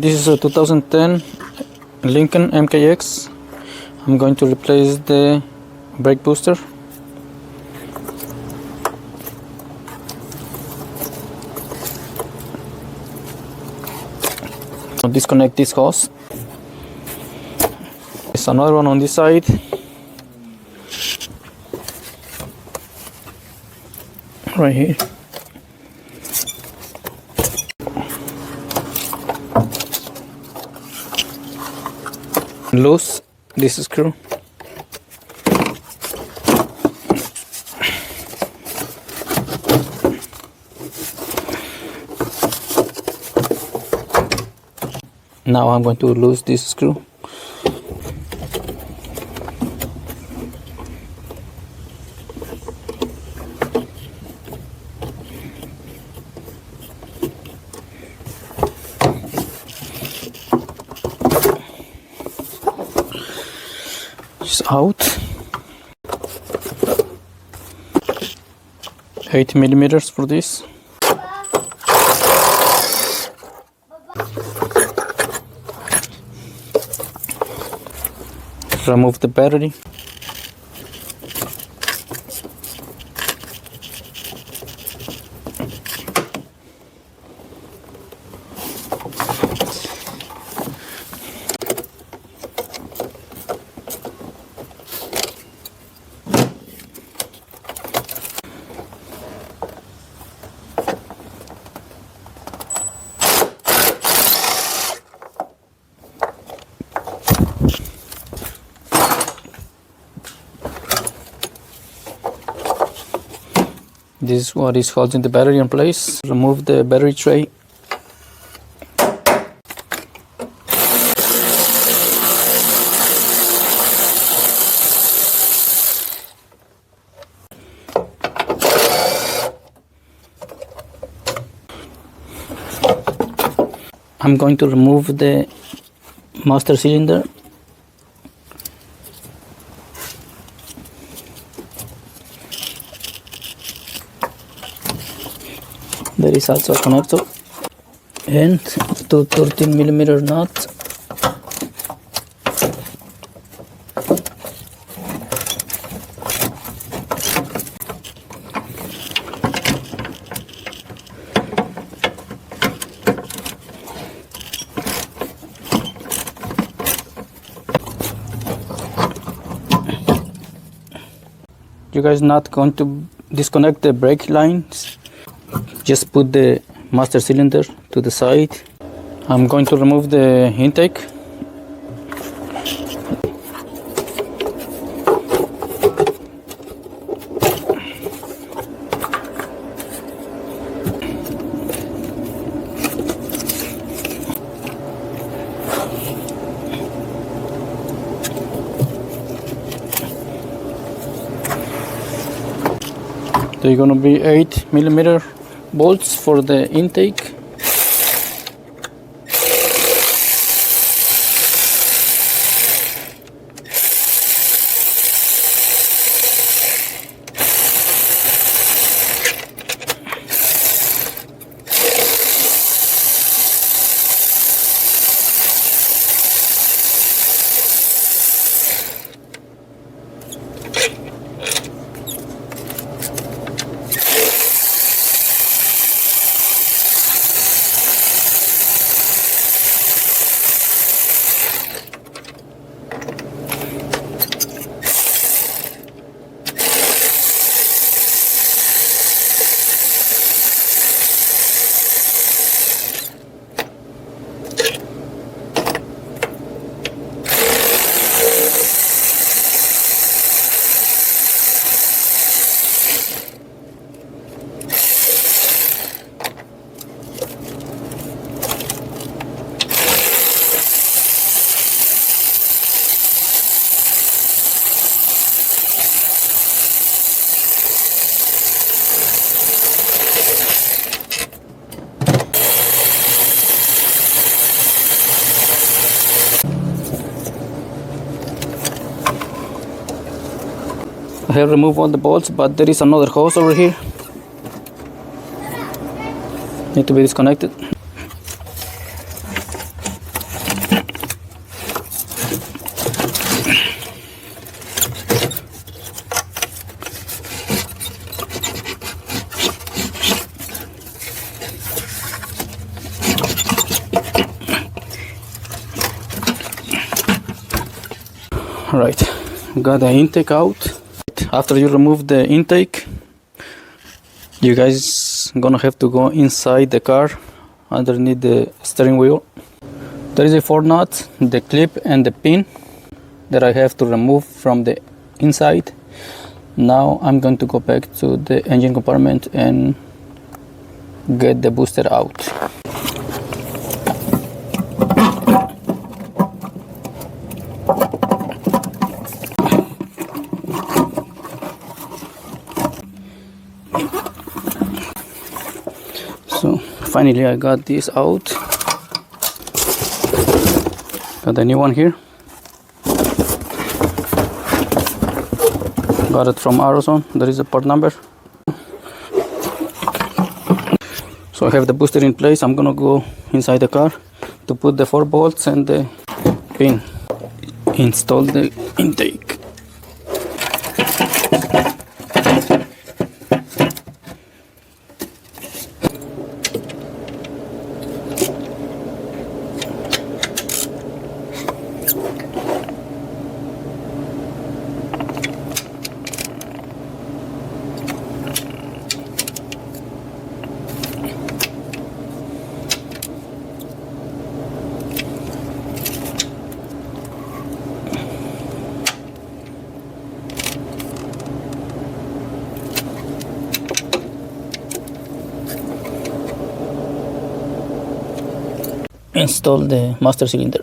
This is a 2010 Lincoln MKX. I'm going to replace the brake booster. So disconnect this hose. There's another one on this side. Right here. Loose this screw. Now I'm going to lose this screw. Out 8 millimeters for this. Remove the battery. This is what is holding the battery in place. Remove the battery tray. I'm going to remove the master cylinder. There is also a connector and two 13mm nuts. You guys not going to disconnect the brake lines. Just put the master cylinder to the side. I'm going to remove the intake. They're gonna be 8mm bolts for the intake. I have removed all the bolts, but there is another hose over here. Need to be disconnected. Right, got the intake out. After you remove the intake, you guys gonna have to go inside the car underneath the steering wheel. There is a 4 nut, the clip and the pin that I have to remove from the inside. Now I'm going to go back to the engine compartment and get the booster out. So finally I got this out. Got a new one here. Got it from Arizona. There is a part number. So I have the booster in place. I'm gonna go inside the car to put the 4 bolts and the pin. Install the intake. Install the master cylinder.